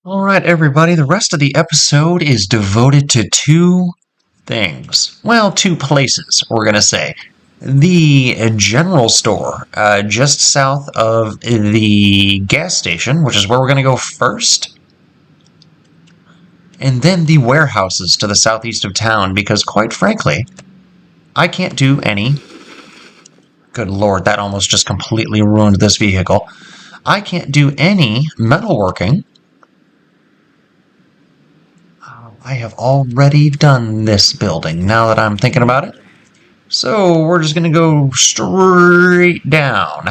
Alright, everybody, the rest of the episode is devoted to two things. Well, two places, we're going to say. The general store, just south of the gas station, which is where we're going to go first. And then the warehouses to the southeast of town, because quite frankly, I can't do any... Good lord, that almost just completely ruined this vehicle. I can't do any metalworking. I have already done this building, now that I'm thinking about it. So, we're just going to go straight down.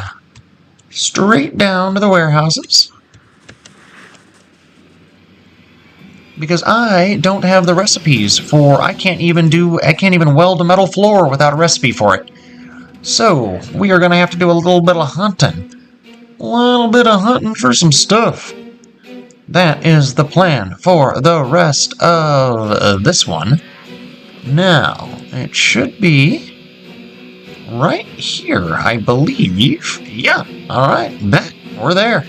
Straight down to the warehouses. Because I don't have the recipes for... I can't even weld a metal floor without a recipe for it. So, we are going to have to do a little bit of hunting. A little bit of hunting for some stuff. That is the plan for the rest of this one. Now, it should be right here, I believe. Yeah, alright, we're there.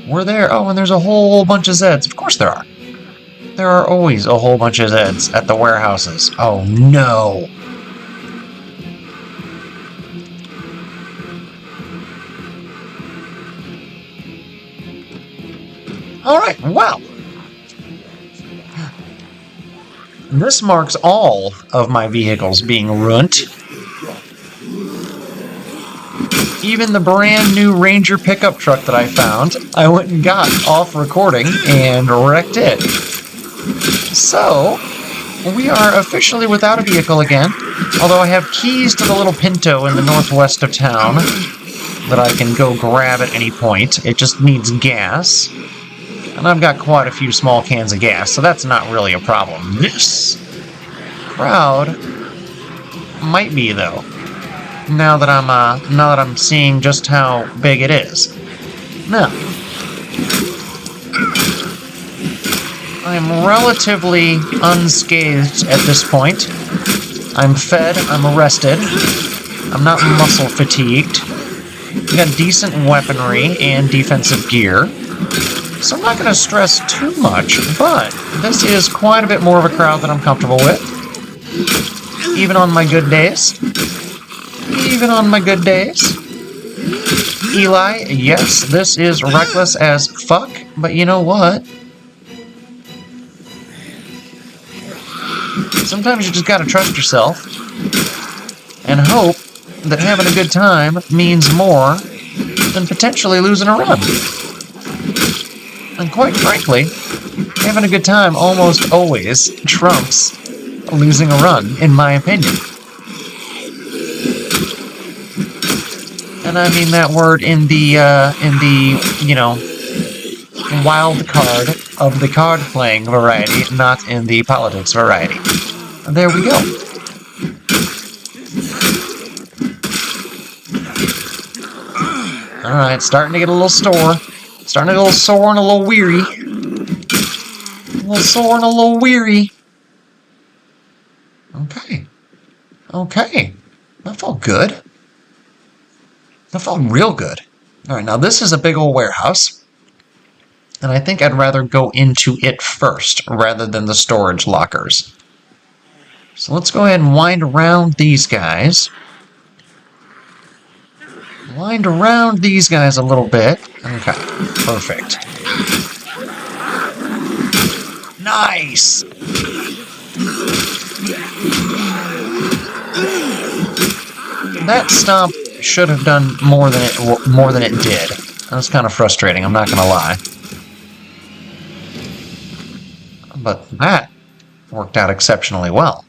We're there. Oh, and there's a whole bunch of Zeds. Of course there are. There are always a whole bunch of Zeds at the warehouses. Oh, no. Alright, well. This marks all of my vehicles being ruined. Even the brand new Ranger pickup truck that I found, I went and got off recording and wrecked it. So, we are officially without a vehicle again, although I have keys to the little Pinto in the northwest of town that I can go grab at any point. It just needs gas. And I've got quite a few small cans of gas, so that's not really a problem. This crowd might be, though. Now that I'm seeing just how big it is. Now, I'm relatively unscathed at this point. I'm fed, I'm rested, I'm not muscle fatigued. I've got decent weaponry and defensive gear. So I'm not going to stress too much, but this is quite a bit more of a crowd than I'm comfortable with. Even on my good days. Even on my good days. Eli, yes, this is reckless as fuck, but you know what? Sometimes you just gotta trust yourself and hope that having a good time means more than potentially losing a run. And quite frankly, having a good time almost always trumps losing a run, in my opinion. And I mean that word in the wild card of the card playing variety, not in the politics variety. And there we go. Alright, starting to get a little sore. Starting to get a little sore and a little weary. A little sore and a little weary. Okay. Okay. That felt good. That felt real good. Alright, now this is a big old warehouse. And I think I'd rather go into it first, rather than the storage lockers. So let's go ahead and wind around these guys. Wind around these guys a little bit. Okay, perfect. Nice! That stomp should have done more than it did. That was kind of frustrating, I'm not gonna lie. But that worked out exceptionally well.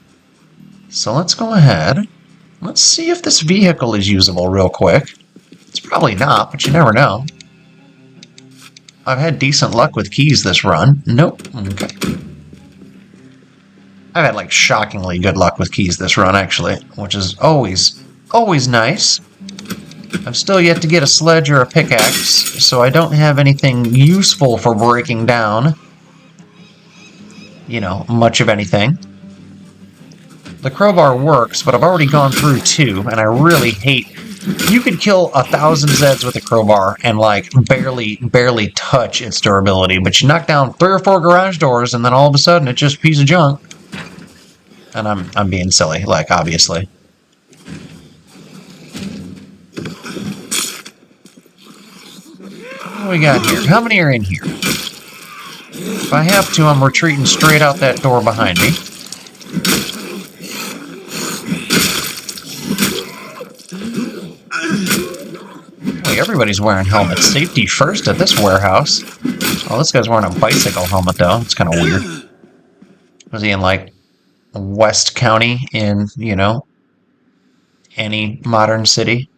So let's go ahead. Let's see if this vehicle is usable real quick. It's probably not, but you never know. I've had decent luck with keys this run. Nope. Okay. I've had, like, shockingly good luck with keys this run, actually, which is always nice. I've still yet to get a sledge or a pickaxe, so I don't have anything useful for breaking down, much of anything. The crowbar works, but I've already gone through two, and I really hate You could kill 1,000 Zeds with a crowbar and, like, barely touch its durability, but you knock down 3 or 4 garage doors, and then all of a sudden it's just a piece of junk. And I'm being silly, like, obviously. What do we got here? How many are in here? If I have to, I'm retreating straight out that door behind me. Like, everybody's wearing helmets. Safety first at this warehouse. Oh, this guy's wearing a bicycle helmet, though. It's kind of weird. Was he in, like, West County in, you know, any modern city?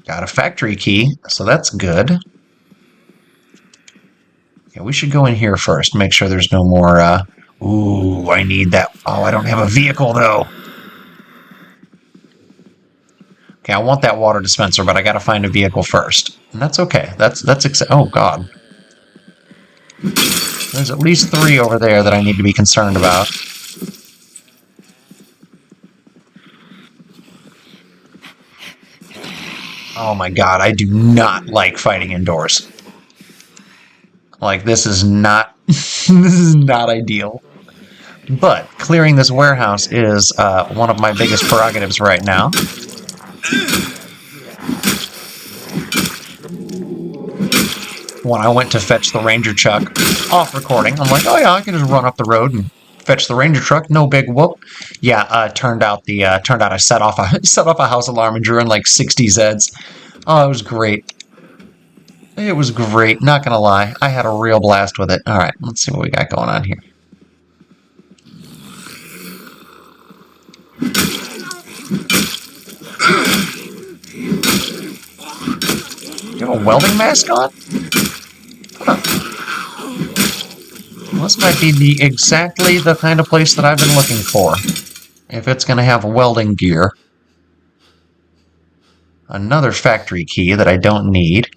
Got a factory key, so that's good. Yeah, we should go in here first. Make sure there's no more, Ooh, I need that. Oh, I don't have a vehicle, though. Okay, I want that water dispenser, but I gotta find a vehicle first. And that's okay. Oh, God. There's at least 3 over there that I need to be concerned about. Oh my God, I do not like fighting indoors. Like, this is not... this is not ideal. But clearing this warehouse is one of my biggest prerogatives right now. When I went to fetch the Ranger truck off recording, I'm like, oh yeah, I can just run up the road and fetch the Ranger truck, no big whoop. Yeah, turned out I set off a house alarm and drew in like 60 Zeds. Oh, it was great. It was great, not gonna lie. I had a real blast with it. Alright, let's see what we got going on here. You have a welding mask on? Huh. Well, this might be exactly the kind of place that I've been looking for. If it's going to have welding gear. Another factory key that I don't need.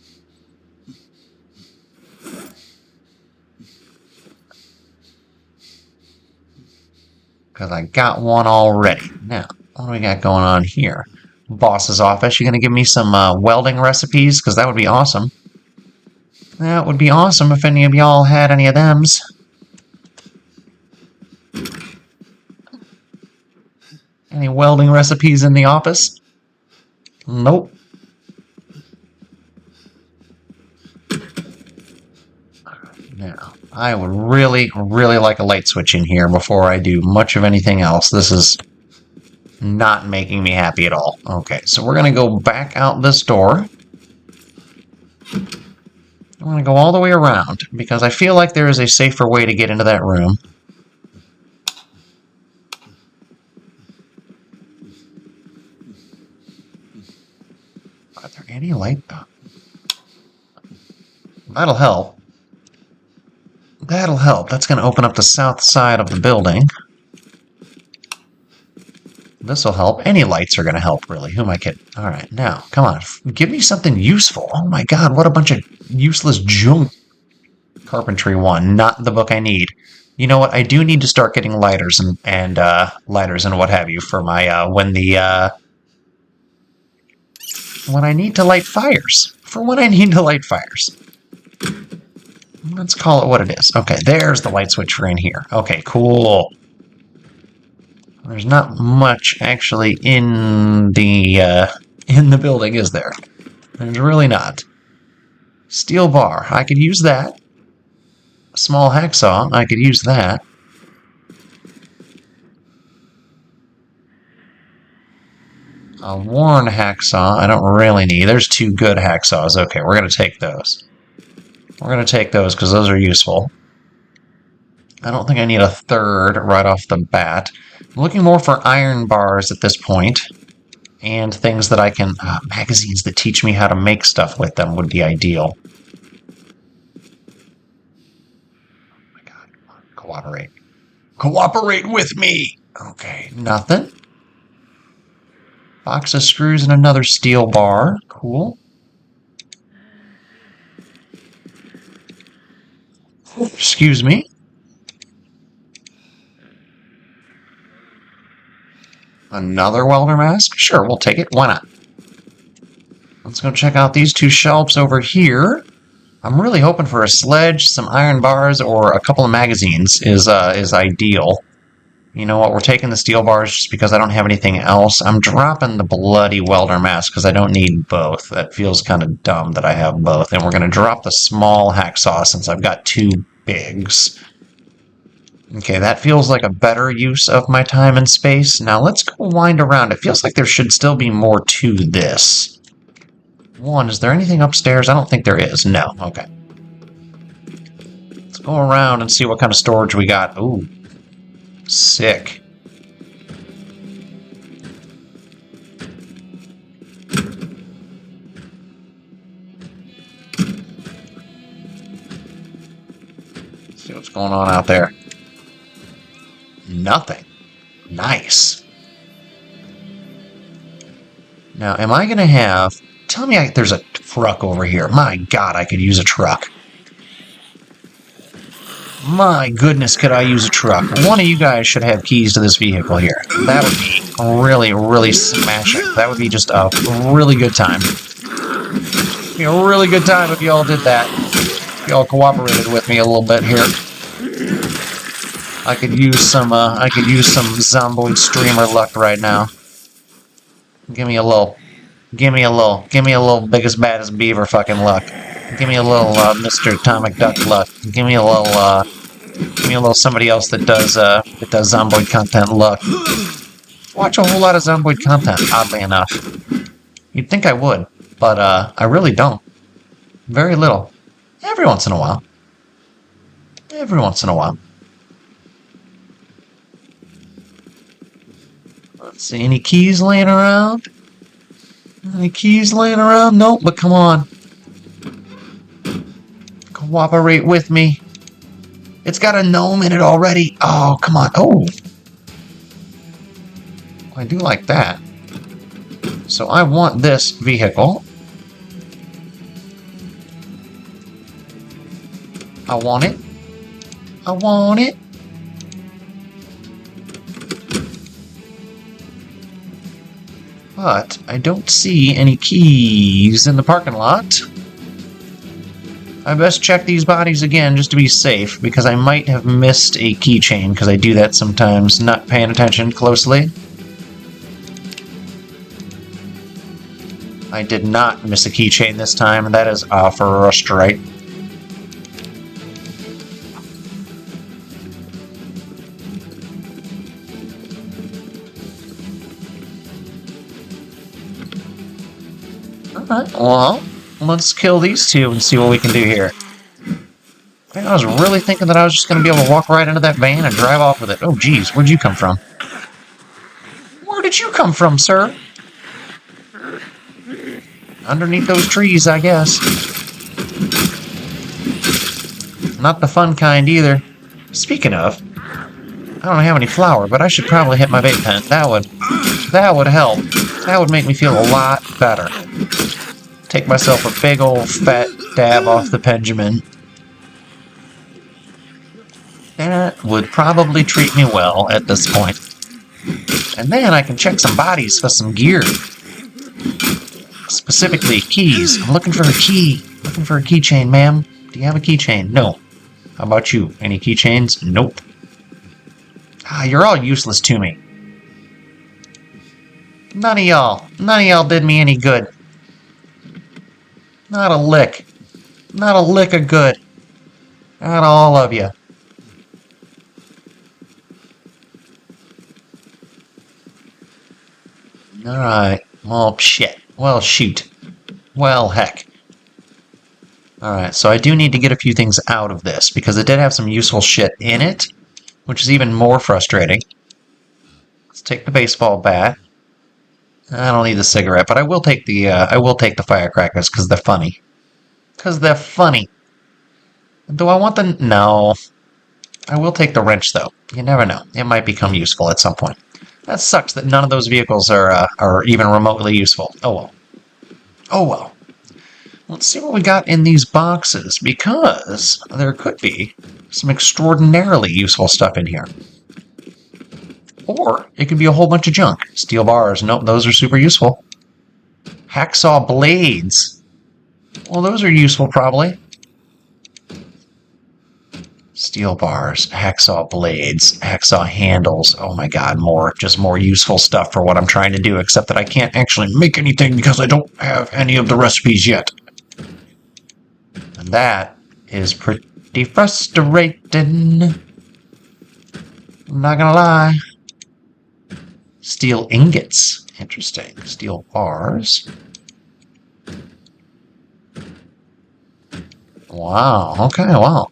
Because I got one already. Now, what do we got going on here? Boss's office. You going to give me some welding recipes? Because that would be awesome. That would be awesome if any of y'all had any of thems. Any welding recipes in the office? Nope. Now, I would really like a light switch in here before I do much of anything else. This is not making me happy at all. Okay, so we're going to go back out this door. I'm going to go all the way around, because I feel like there is a safer way to get into that room. Are there any light? That'll help. That'll help. That's going to open up the south side of the building. This'll help. Any lights are going to help, really. Who am I kidding? Alright, now, come on. Give me something useful. Oh my God, what a bunch of useless junk. Carpentry 1, not the book I need. You know what? I do need to start getting lighters and lighters and what have you for my, when I need to light fires. For when I need to light fires. Let's call it what it is. Okay, there's the light switch for in here. Okay, cool. There's not much actually in the building, is there? There's really not. Steel bar. I could use that. A small hacksaw. I could use that. A worn hacksaw. I don't really need. There's 2 good hacksaws. Okay, we're going to take those. We're going to take those because those are useful. I don't think I need a 3rd right off the bat. I'm looking more for iron bars at this point, and things that I can... magazines that teach me how to make stuff with them would be ideal. Oh my God, come on, cooperate. Cooperate with me! Okay, nothing. Box of screws and another steel bar. Cool. Excuse me. Another welder mask? Sure, we'll take it. Why not? Let's go check out these two shelves over here. I'm really hoping for a sledge, some iron bars, or a couple of magazines is ideal. You know what, we're taking the steel bars just because I don't have anything else. I'm dropping the bloody welder mask because I don't need both. That feels kind of dumb that I have both. And we're going to drop the small hacksaw since I've got two bigs. Okay, that feels like a better use of my time and space. Now let's go wind around. It feels like there should still be more to this. One, is there anything upstairs? I don't think there is. No, okay. Let's go around and see what kind of storage we got. Ooh, sick. Let's see what's going on out there. Nothing. Nice. Now, am I going to have... Tell me there's a truck over here. My God, I could use a truck. My goodness, could I use a truck. One of you guys should have keys to this vehicle here. That would be really, really smashing. That would be just a really good time. It'd be a really good time if y'all did that. If y'all cooperated with me a little bit here. I could use some Zomboid streamer luck right now. Give me a little biggest baddest beaver fucking luck. Give me a little Mr. Atomic Duck luck. Give me a little somebody else that does Zomboid content luck. Watch a whole lot of Zomboid content, oddly enough. You'd think I would, but I really don't. Very little. Every once in a while. Every once in a while. Let's see, any keys laying around? Any keys laying around? Nope, but come on. Cooperate with me. It's got a gnome in it already. Oh, come on. Oh. I do like that. So I want this vehicle. I want it. I want it. But I don't see any keys in the parking lot. I best check these bodies again just to be safe, because I might have missed a keychain, because I do that sometimes, not paying attention closely. I did not miss a keychain this time, and that is frustrating. Alright, well, let's kill these two and see what we can do here. I was really thinking that I was just going to be able to walk right into that van and drive off with it. Oh, geez, where'd you come from? Where did you come from, sir? Underneath those trees, I guess. Not the fun kind, either. Speaking of, I don't have any flour, but I should probably hit my vape pen. That would help. That would make me feel a lot better. Take myself a big old fat dab off the Benjamin. That would probably treat me well at this point. And then I can check some bodies for some gear. Specifically, keys. I'm looking for a key. Looking for a keychain, ma'am. Do you have a keychain? No. How about you? Any keychains? Nope. Ah, you're all useless to me. None of y'all did me any good. Not a lick. Not a lick of good. Not all of you. Alright. Well, shit. Well, shoot. Well, heck. Alright, so I do need to get a few things out of this, because it did have some useful shit in it, which is even more frustrating. Let's take the baseball bat. I don't need the cigarette, but I will take the firecrackers because they're funny. Because they're funny. Do I want the... No. I will take the wrench, though. You never know. It might become useful at some point. That sucks that none of those vehicles are even remotely useful. Oh well. Oh well. Let's see what we got in these boxes, because there could be some extraordinarily useful stuff in here. Or it could be a whole bunch of junk. Steel bars. Nope, those are super useful. Hacksaw blades. Well, those are useful, probably. Steel bars, hacksaw blades, hacksaw handles. Oh my god, just more useful stuff for what I'm trying to do, except that I can't actually make anything because I don't have any of the recipes yet. And that is pretty frustrating. I'm not gonna lie. Steel ingots. Interesting. Steel bars. Wow, okay, wow.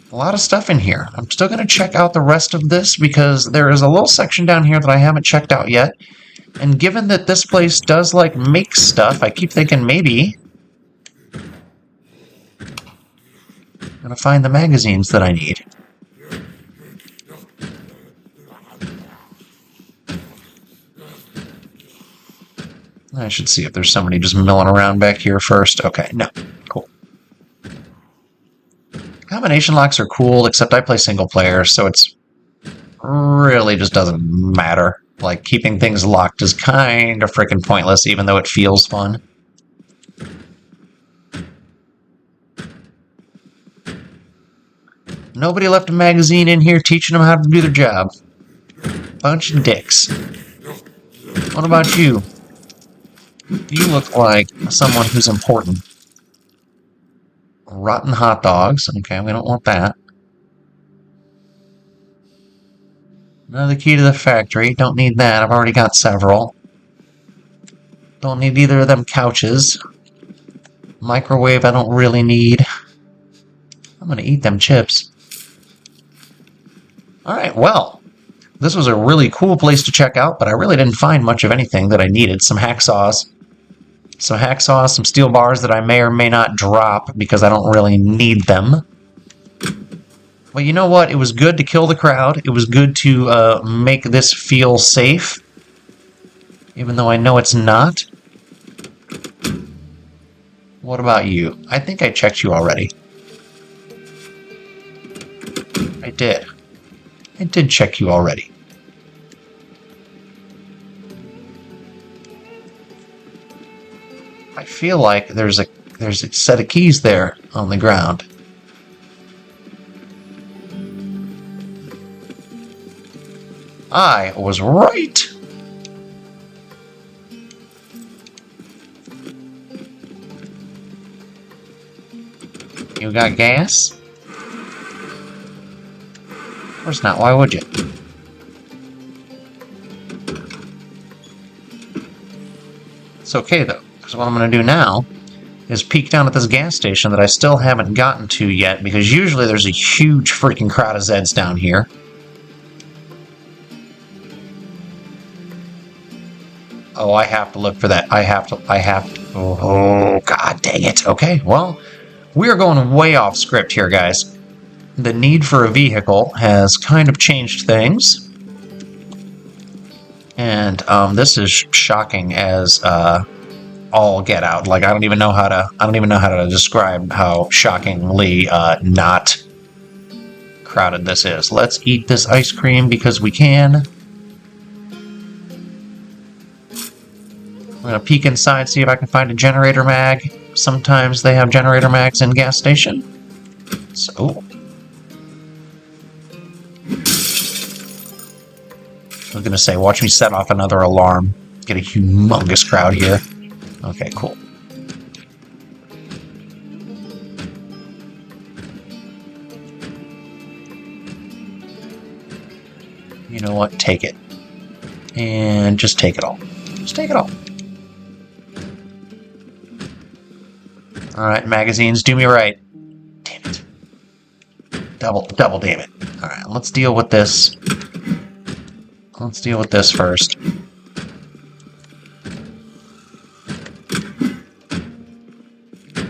A lot of stuff in here. I'm still going to check out the rest of this because there is a little section down here that I haven't checked out yet. And given that this place does, like, make stuff, I keep thinking maybe I'm going to find the magazines that I need. I should see if there's somebody just milling around back here first. Okay, no. Cool. Combination locks are cool, except I play single player, so it's really just doesn't matter. Like, keeping things locked is kind of freaking pointless, even though it feels fun. Nobody left a magazine in here teaching them how to do their job. Bunch of dicks. What about you? You look like someone who's important. Rotten hot dogs. Okay, we don't want that. Another key to the factory. Don't need that. I've already got several. Don't need either of them couches. Microwave I don't really need. I'm gonna eat them chips. Alright, well. This was a really cool place to check out, but I really didn't find much of anything that I needed. Some hacksaws. Some steel bars that I may or may not drop because I don't really need them. Well, you know what? It was good to kill the crowd. It was good to make this feel safe. Even though I know it's not. What about you? I think I checked you already. I did. I did check you already. I feel like there's a set of keys there on the ground. I was right. You got gas? Of course not. Why would you? It's okay though. So what I'm going to do now is peek down at this gas station that I still haven't gotten to yet, because usually there's a huge freaking crowd of Zeds down here. Oh, I have to look for that. I have to. Oh, god dang it. Okay, well, we are going way off script here, guys. The need for a vehicle has kind of changed things. And this is shocking as all get out. Like, I don't even know how to describe how shockingly not crowded this is. Let's eat this ice cream because we can. I'm gonna peek inside, see if I can find a generator mag. Sometimes they have generator mags in gas station. So I was gonna say, watch me set off another alarm. Get a humongous crowd here. Okay, cool. You know what? Take it. And just take it all. Just take it all. Alright, magazines, do me right. Damn it. Double damn it. Alright, let's deal with this. Let's deal with this first.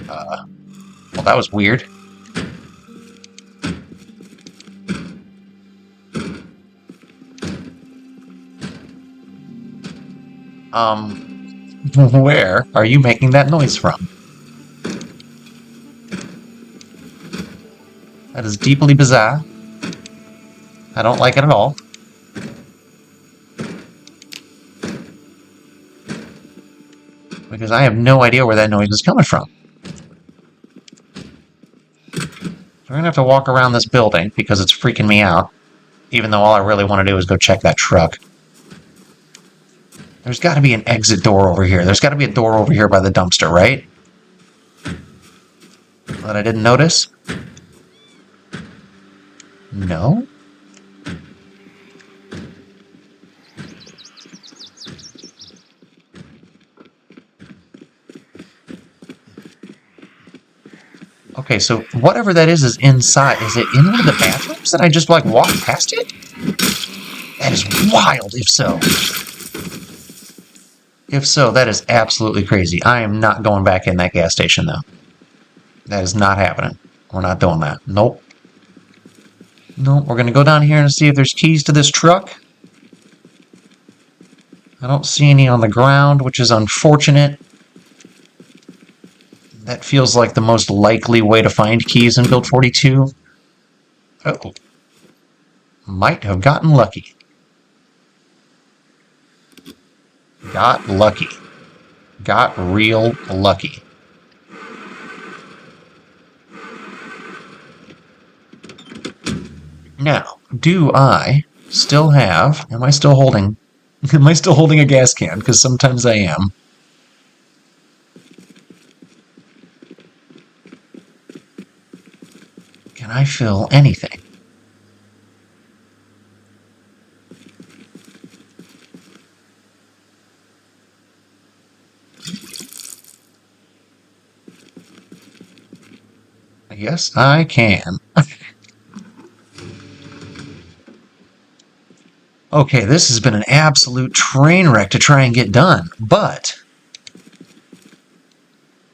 Well, that was weird. Where are you making that noise from? That is deeply bizarre. I don't like it at all. because I have no idea where that noise is coming from. We're going to have to walk around this building because it's freaking me out, even though all I really want to do is go check that truck. There's got to be an exit door over here. There's got to be a door over here by the dumpster, right? That I didn't notice? No? Okay, so whatever that is inside. Is it in one of the bathrooms that I just, like, walked past it? That is wild, if so. If so, that is absolutely crazy. I am not going back in that gas station, though. That is not happening. We're not doing that. Nope. Nope, we're going to go down here and see if there's keys to this truck. I don't see any on the ground, which is unfortunate. That feels like the most likely way to find keys in Build 42. Oh. Might have gotten lucky. Got lucky. Got real lucky. Now, do I still have... Am I still holding a gas can? Because sometimes I am. Can I fill anything? Yes, I can. Okay, this has been an absolute train wreck to try and get done, but...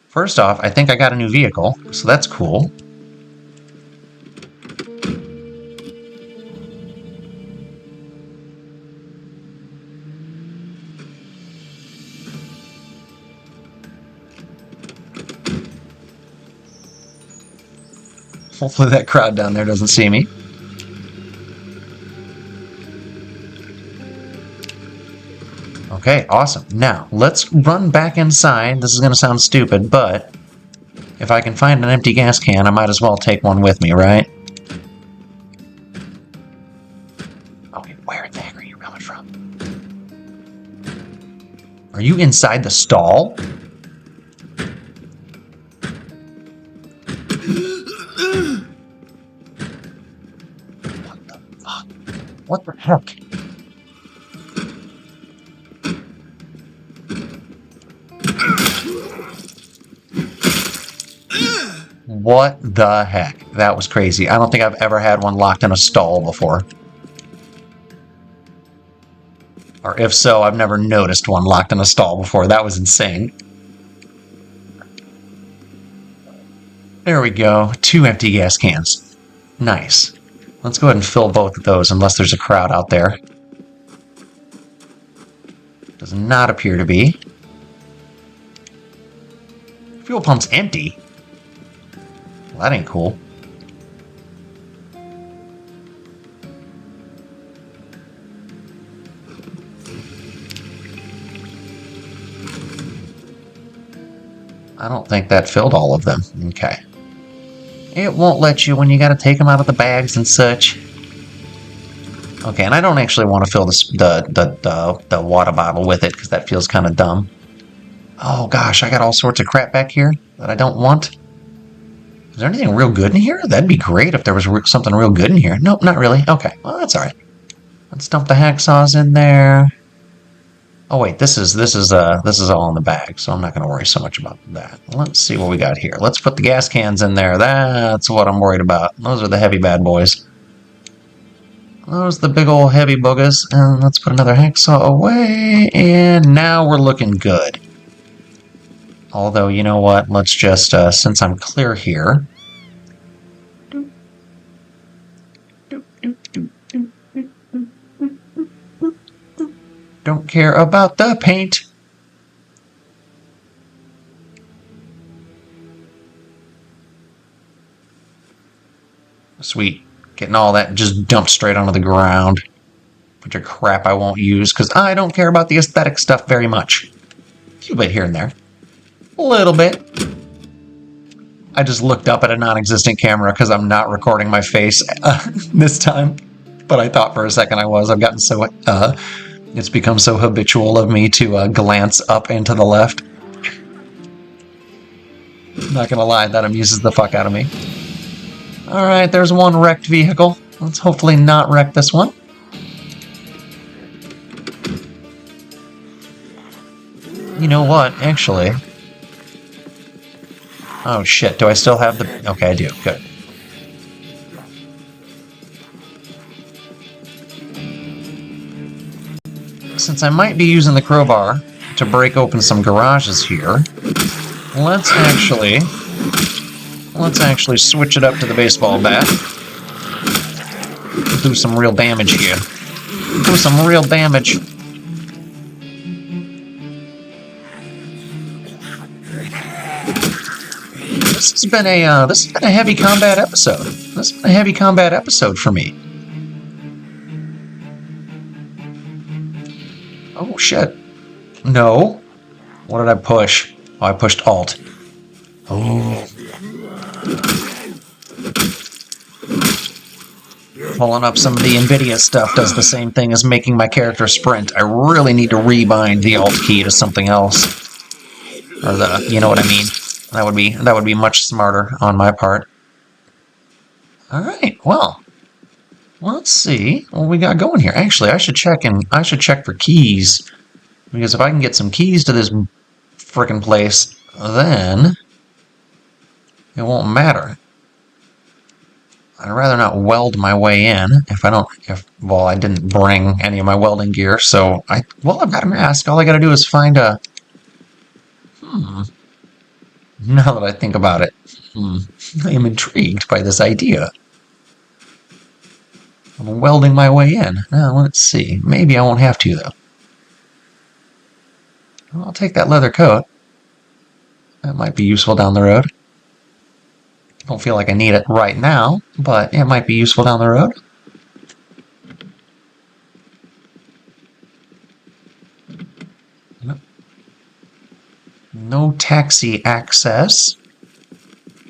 First off, I think I got a new vehicle, so that's cool. Hopefully that crowd down there doesn't see me. Okay, awesome. Now, let's run back inside. This is going to sound stupid, but if I can find an empty gas can, I might as well take one with me, right? Okay, where the heck are you coming from? Are you inside the stall? What the fuck? What the heck? What the heck? That was crazy. I don't think I've ever had one locked in a stall before. Or if so, I've never noticed one locked in a stall before. That was insane. There we go. 2 empty gas cans. Nice. Let's go ahead and fill both of those unless there's a crowd out there. Does not appear to be. Fuel pump's empty. Well, that ain't cool. I don't think that filled all of them. Okay. It won't let you when you gotta take them out of the bags and such. Okay, and I don't actually want to fill this, the water bottle with it because that feels kind of dumb. Oh gosh, I got all sorts of crap back here that I don't want. Is there anything real good in here? That'd be great if there was something real good in here. Nope, not really. Okay, well that's all right. Let's dump the hacksaws in there. Oh wait, this is all in the bag, so I'm not going to worry so much about that. Let's see what we got here. Let's put the gas cans in there. That's what I'm worried about. Those are the heavy bad boys. Those are the big old heavy boogers. And let's put another hacksaw away, and now we're looking good. Although, you know what? Let's just, since I'm clear here... Don't care about the paint. Sweet. Getting all that just dumped straight onto the ground. Bunch of crap I won't use, because I don't care about the aesthetic stuff very much. A few bit here and there. A little bit. I just looked up at a non-existent camera because I'm not recording my face this time. But I thought for a second I was. I've gotten so... it's become so habitual of me to glance up and to the left. Not gonna lie, that amuses the fuck out of me. Alright, there's one wrecked vehicle. Let's hopefully not wreck this one. You know what, actually... Oh shit, do I still have the... Okay, I do, good. Since I might be using the crowbar to break open some garages here, let's actually switch it up to the baseball bat. Do some real damage here. Do some real damage. This has been a heavy combat episode. This has been a heavy combat episode for me. Oh shit. No. What did I push? Oh, I pushed Alt. Oh. Pulling up some of the NVIDIA stuff does the same thing as making my character sprint. I really need to rebind the Alt key to something else. Or the, you know what I mean? That would be much smarter on my part. Alright, well. Let's see what we got going here. Actually, I should check for keys. Because if I can get some keys to this frickin' place, then it won't matter. I'd rather not weld my way in well, I didn't bring any of my welding gear, so I've got a mask. All I gotta do is find a... Now that I think about it, I am intrigued by this idea. I'm welding my way in. Now, let's see. Maybe I won't have to, though. I'll take that leather coat. That might be useful down the road. Don't feel like I need it right now, but it might be useful down the road. No taxi access.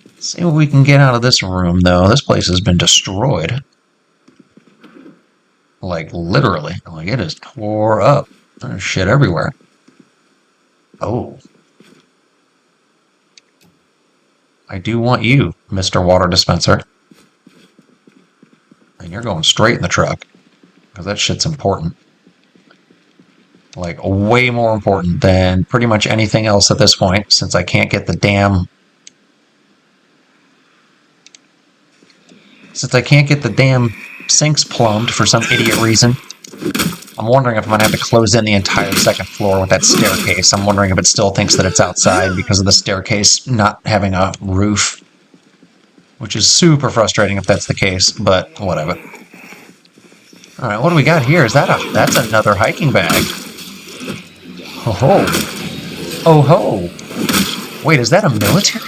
Let's see what we can get out of this room, though. This place has been destroyed. Like, literally. Like, it is tore up. There's shit everywhere. Oh. I do want you, Mr. Water Dispenser. And you're going straight in the truck. Because that shit's important. Like, way more important than pretty much anything else at this point, since I can't get the damn... sinks plumbed for some idiot reason. I'm wondering if I'm going to have to close in the entire second floor with that staircase. I'm wondering if it still thinks that it's outside because of the staircase not having a roof. Which is super frustrating if that's the case, but whatever. Alright, what do we got here? That's another hiking bag. Oh ho! Oh ho! Wait, is that a military?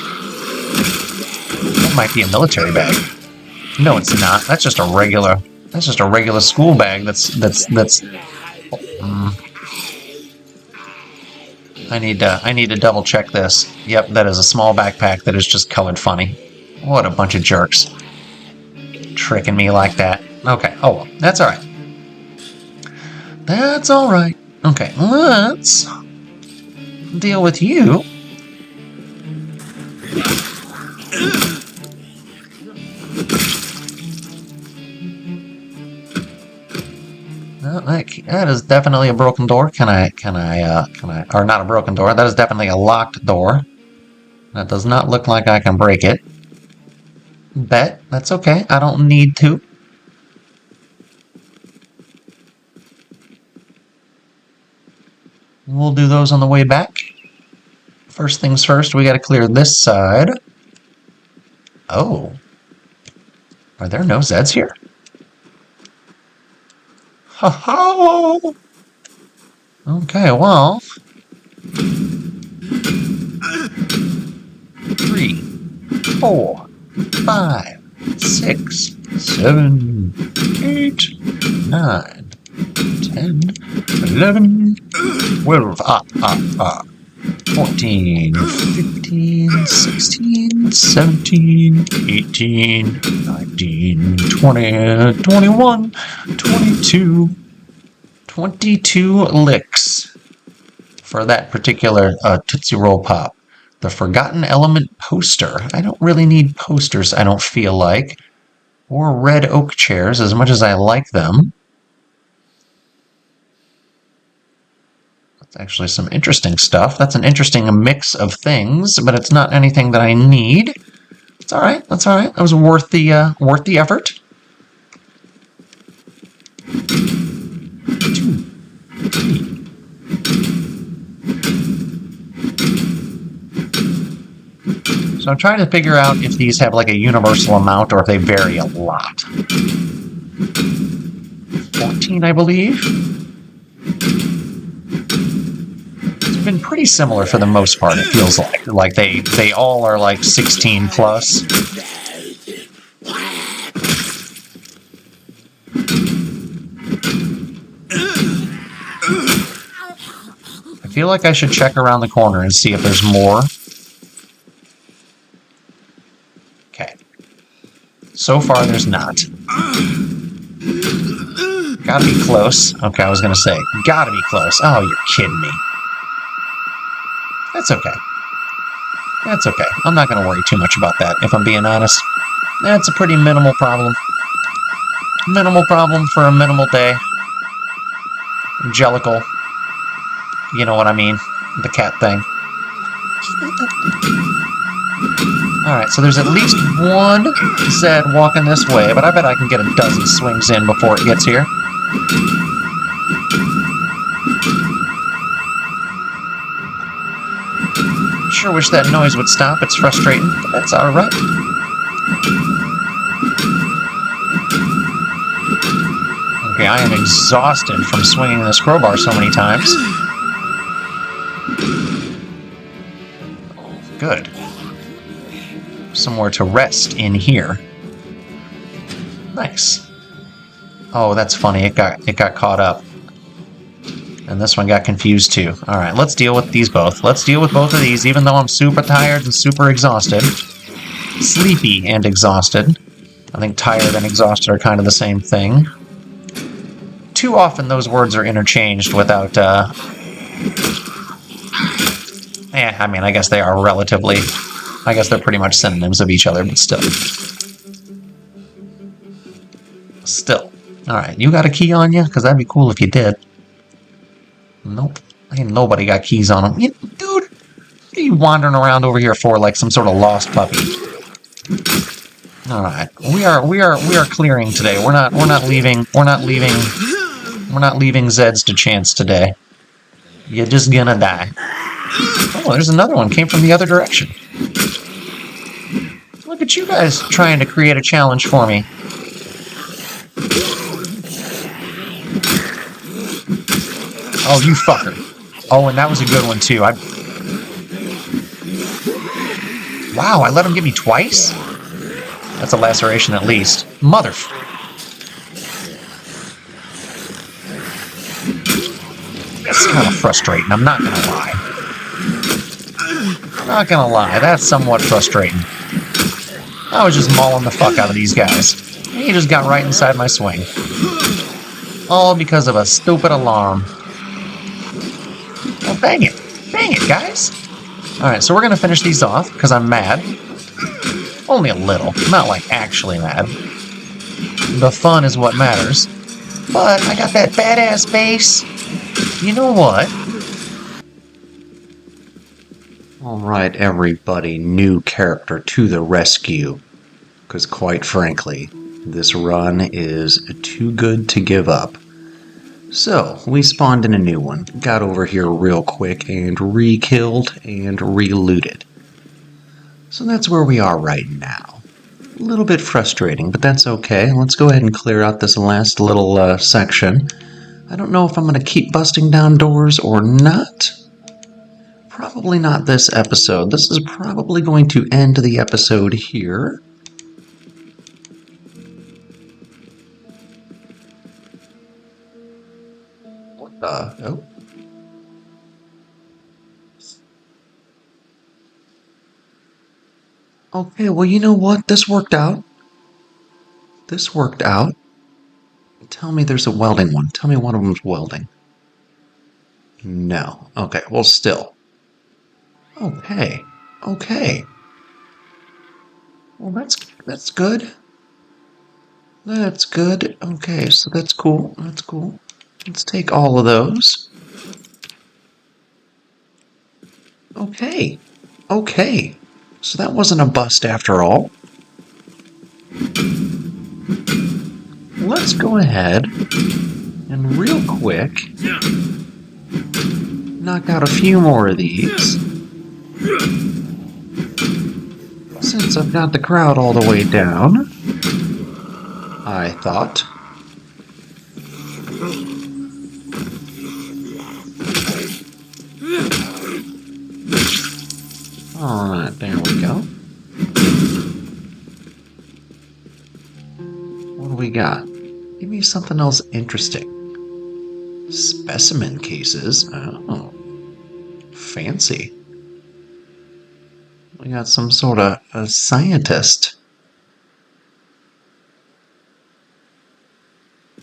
That might be a military bag. No, it's not. That's just a regular school bag. I need to double check this. Yep, that is a small backpack that is just colored funny. What a bunch of jerks. Tricking me like that. Okay, oh well, that's alright. That's alright. Okay, let's deal with you. Well, that is definitely a broken door. Can I, or not a broken door, that is definitely a locked door. That does not look like I can break it. Bet, that's okay, I don't need to. We'll do those on the way back. First things first, we gotta clear this side. Oh. Are there no Zeds here? Ho ho! Okay, well. 3, 4, 5, 6, 7, 8, 9, 10, 11, 12. 14, 15, 16, 17, 18, 19, 20, 21, 22, 22 licks for that particular Tootsie Roll Pop. The Forgotten Element poster. I don't really need posters, I don't feel like. Or red oak chairs, as much as I like them. That's actually some interesting stuff. That's an interesting mix of things, but it's not anything that I need. It's all right. That's all right. That was worth the effort. 2, 3. So I'm trying to figure out if these have like a universal amount or if they vary a lot. 14, I believe. It's been pretty similar for the most part, it feels like. Like they all are like 16 plus. I feel like I should check around the corner and see if there's more. Okay. So far, there's not. Gotta be close. Okay, I was gonna say, gotta be close. Oh, you're kidding me. That's okay. That's okay. I'm not gonna worry too much about that, if I'm being honest. That's a pretty minimal problem. Minimal problem for a minimal day. Jellicle. You know what I mean. The cat thing. Alright, so there's at least one Zed walking this way, but I bet I can get a dozen swings in before it gets here. Sure wish that noise would stop. It's frustrating, but that's alright. Okay, I am exhausted from swinging this crowbar so many times. Good. Somewhere to rest in here. Nice. Oh, that's funny. It got caught up. And this one got confused too. Alright, let's deal with these both. Let's deal with both of these, even though I'm super tired and super exhausted. Sleepy and exhausted. I think tired and exhausted are kind of the same thing. Too often those words are interchanged without, I mean, I guess they are relatively... I guess they're pretty much synonyms of each other, but still. Still. Alright, you got a key on you? Because that'd be cool if you did. Nope. Ain't nobody got keys on them. Dude, what are you wandering around over here for like some sort of lost puppy? Alright. We are clearing today. We're not leaving Zeds to chance today. You're just gonna die. Oh, there's another one. Came from the other direction. Look at you guys trying to create a challenge for me. Oh, you fucker. Oh, and that was a good one, too. Wow, I let him get me twice? That's a laceration at least. Mother... That's kind of frustrating, I'm not gonna lie. I'm not gonna lie, that's somewhat frustrating. I was just mauling the fuck out of these guys. He just got right inside my swing. All because of a stupid alarm. Well, dang it. Dang it, guys. Alright, so we're gonna finish these off, because I'm mad. Only a little. Not, like, actually mad. The fun is what matters. But I got that badass bass. You know what? Alright, everybody. New character to the rescue. Because quite frankly, this run is too good to give up. So, we spawned in a new one, got over here real quick, and re-killed and re-looted. So that's where we are right now. A little bit frustrating, but that's okay. Let's go ahead and clear out this last little section. I don't know if I'm going to keep busting down doors or not. Probably not this episode. This is probably going to end the episode here. Oh. Okay, well, you know what? This worked out. This worked out. Tell me there's a welding one. Tell me one of them's welding. No. Okay, well, still. Okay. Okay. Well, that's good. That's good. Okay, so that's cool. That's cool. Let's take all of those. Okay. Okay. So that wasn't a bust after all. Let's go ahead and real quick knock out a few more of these. Since I've got the crowd all the way down, I thought. Alright, there we go. What do we got? Give me something else interesting. Specimen cases. Oh, fancy. We got some sort of a scientist.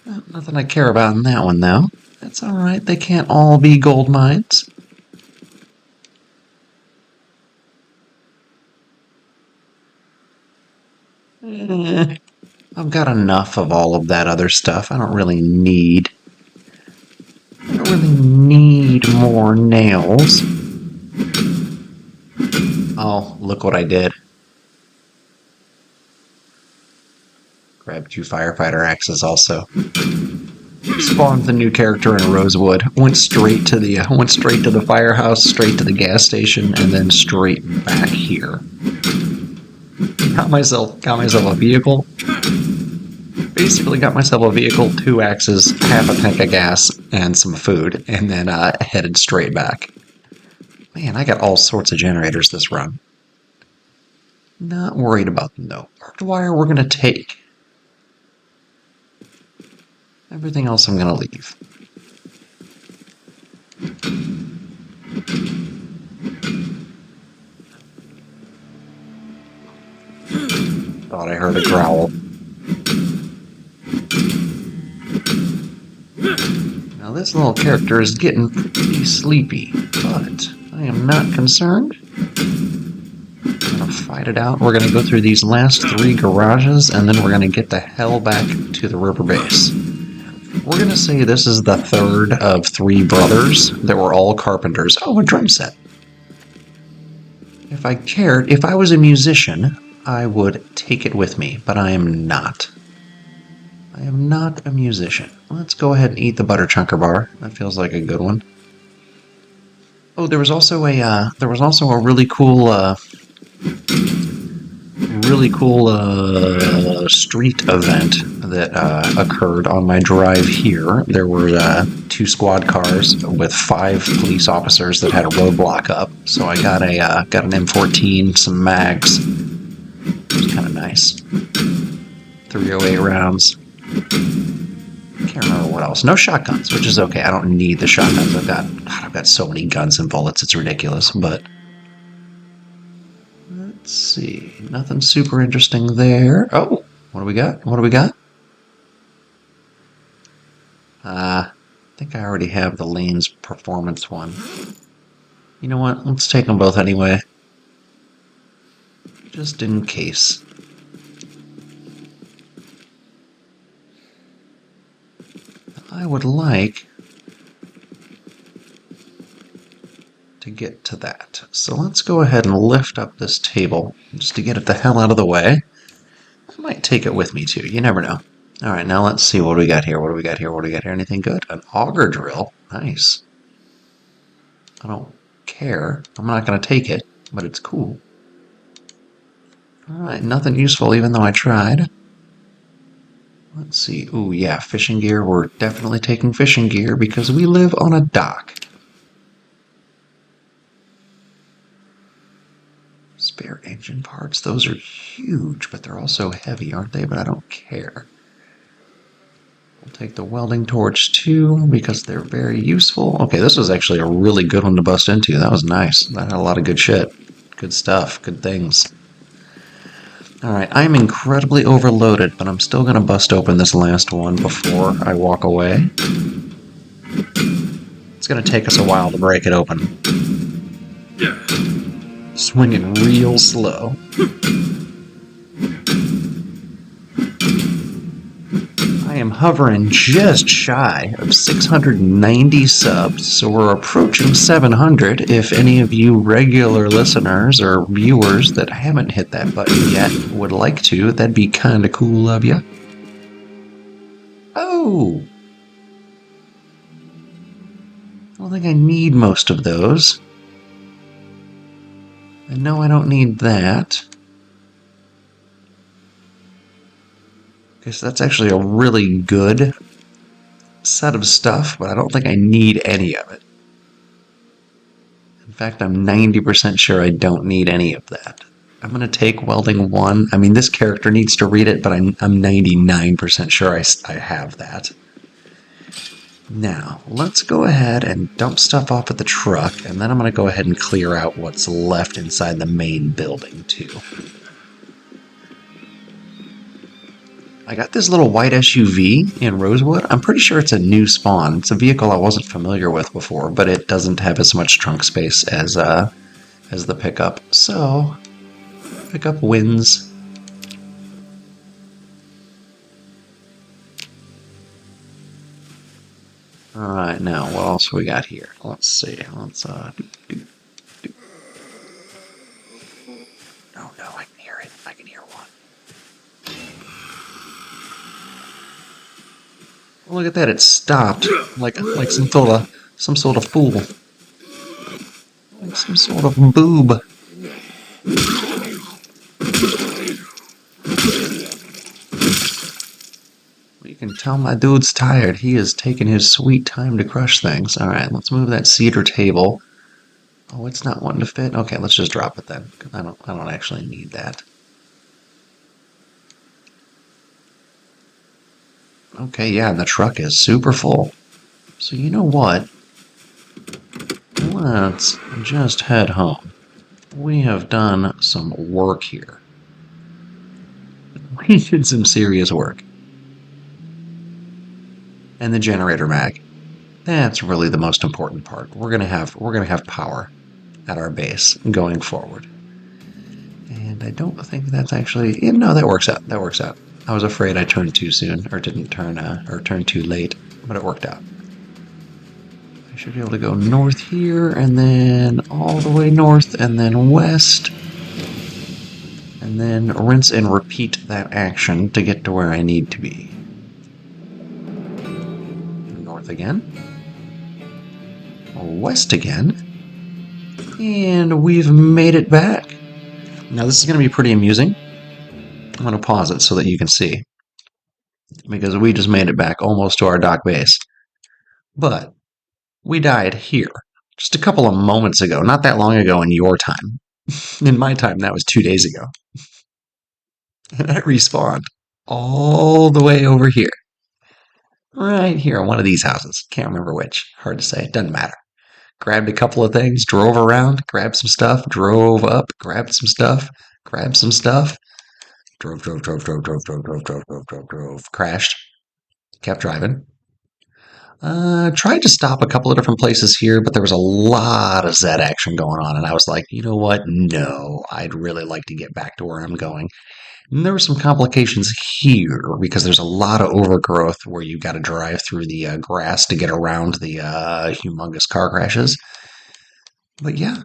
Nothing I care about in that one, though. That's alright, they can't all be gold mines. I've got enough of all of that other stuff. I don't really need more nails. Oh, look what I did. Grabbed 2 firefighter axes also. Spawned the new character in Rosewood. Went straight to the firehouse, straight to the gas station, and then straight back here. Got myself a vehicle. Basically got myself a vehicle, 2 axes, half a tank of gas, and some food, and then headed straight back. Man, I got all sorts of generators this run. Not worried about them though. Barbed wire we're gonna take. Everything else I'm gonna leave. Thought I heard a growl. Now this little character is getting pretty sleepy, but I am not concerned. I'm gonna fight it out. We're gonna go through these last 3 garages, and then we're gonna get the hell back to the river base. We're gonna say this is the 3rd of 3 brothers that were all carpenters. Oh, a drum set. If I cared, if I was a musician, I would take it with me, but I am not. I am not a musician. Let's go ahead and eat the butter chunker bar. That feels like a good one. Oh, there was also a really cool street event that occurred on my drive here. There were 2 squad cars with 5 police officers that had a roadblock up. So I got an M14, some mags. It was kind of nice. 308 rounds. Can't remember what else. No shotguns, which is okay. I don't need the shotguns. I've got so many guns and bullets. It's ridiculous. But let's see. Nothing super interesting there. Oh, what do we got? What do we got? I think I already have the Lane's performance one. You know what? Let's take them both anyway. Just in case. I would like to get to that. So let's go ahead and lift up this table just to get it the hell out of the way. I might take it with me too. You never know. All right, now let's see what we got here. What do we got here? What do we got here? Anything good? An auger drill. Nice. I don't care. I'm not going to take it, but it's cool. All right, nothing useful even though I tried. Let's see. Ooh, yeah, fishing gear. We're definitely taking fishing gear because we live on a dock. Spare engine parts. Those are huge, but they're also heavy, aren't they? But I don't care. We'll take the welding torch too because they're very useful. Okay, this was actually a really good one to bust into. That was nice. That had a lot of good shit. Good stuff. Good things. Alright, I'm incredibly overloaded, but I'm still gonna bust open this last one before I walk away. It's gonna take us a while to break it open. Swinging real slow. I am hovering just shy of 690 subs, so we're approaching 700. If any of you regular listeners or viewers that haven't hit that button yet would like to, that'd be kinda cool of you. Oh! I don't think I need most of those. I know I don't need that. Okay, so that's actually a really good set of stuff, but I don't think I need any of it. In fact, I'm 90% sure I don't need any of that. I'm going to take welding 1. I mean, this character needs to read it, but I'm 99% sure I have that. Now, let's go ahead and dump stuff off at the truck, and then I'm going to go ahead and clear out what's left inside the main building, too. I got this little white SUV in Rosewood. I'm pretty sure it's a new spawn. It's a vehicle I wasn't familiar with before, but it doesn't have as much trunk space as the pickup. So, pickup wins. Alright, now, what else we got here? Let's see. Let's, Oh, no, I can hear it. I can hear one. Look at that, it stopped. Like some sort of fool. Like some sort of boob. You can tell my dude's tired. He is taking his sweet time to crush things. Alright, let's move that cedar table. Oh, it's not wanting to fit? Okay, let's just drop it then. I don't actually need that. Okay, yeah, the truck is super full. So you know what? Let's just head home. We have done some work here. We did some serious work. And the generator mag. That's really the most important part. We're gonna have power at our base going forward. And I don't think that's actually no, that works out. That works out. I was afraid I turned too soon, or didn't turn or turned too late, but it worked out. I should be able to go north here, and then all the way north, and then west, and then rinse and repeat that action to get to where I need to be. North again. West again. And we've made it back. Now this is going to be pretty amusing. I'm going to pause it so that you can see. Because we just made it back almost to our dock base. But we died here just a couple of moments ago, not that long ago in your time. In my time, that was 2 days ago. And I respawned all the way over here. Right here in one of these houses. Can't remember which. Hard to say. Doesn't matter. Grabbed a couple of things, drove around, grabbed some stuff, drove up, grabbed some stuff, grabbed some stuff, drove, crashed, kept driving. Tried to stop a couple of different places here, but there was a lot of Z action going on, and I was like, you know what? No, I'd really like to get back to where I'm going. And there were some complications here because there's a lot of overgrowth where you got to drive through the grass to get around the humongous car crashes. But yeah,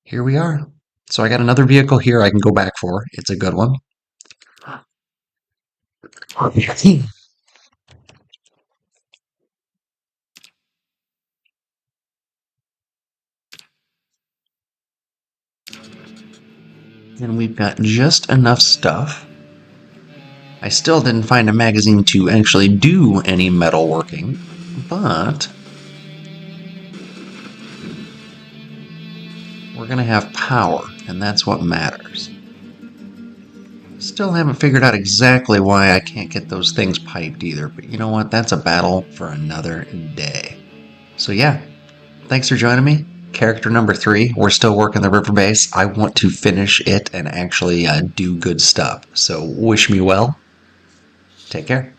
here we are. So I got another vehicle here I can go back for. It's a good one. And we've got just enough stuff. I still didn't find a magazine to actually do any metalworking, but we're going to have power, and that's what matters. Still haven't figured out exactly why I can't get those things piped either, but you know what? That's a battle for another day. So yeah, thanks for joining me. Character number 3, we're still working the river base. I want to finish it and actually do good stuff. So wish me well. Take care.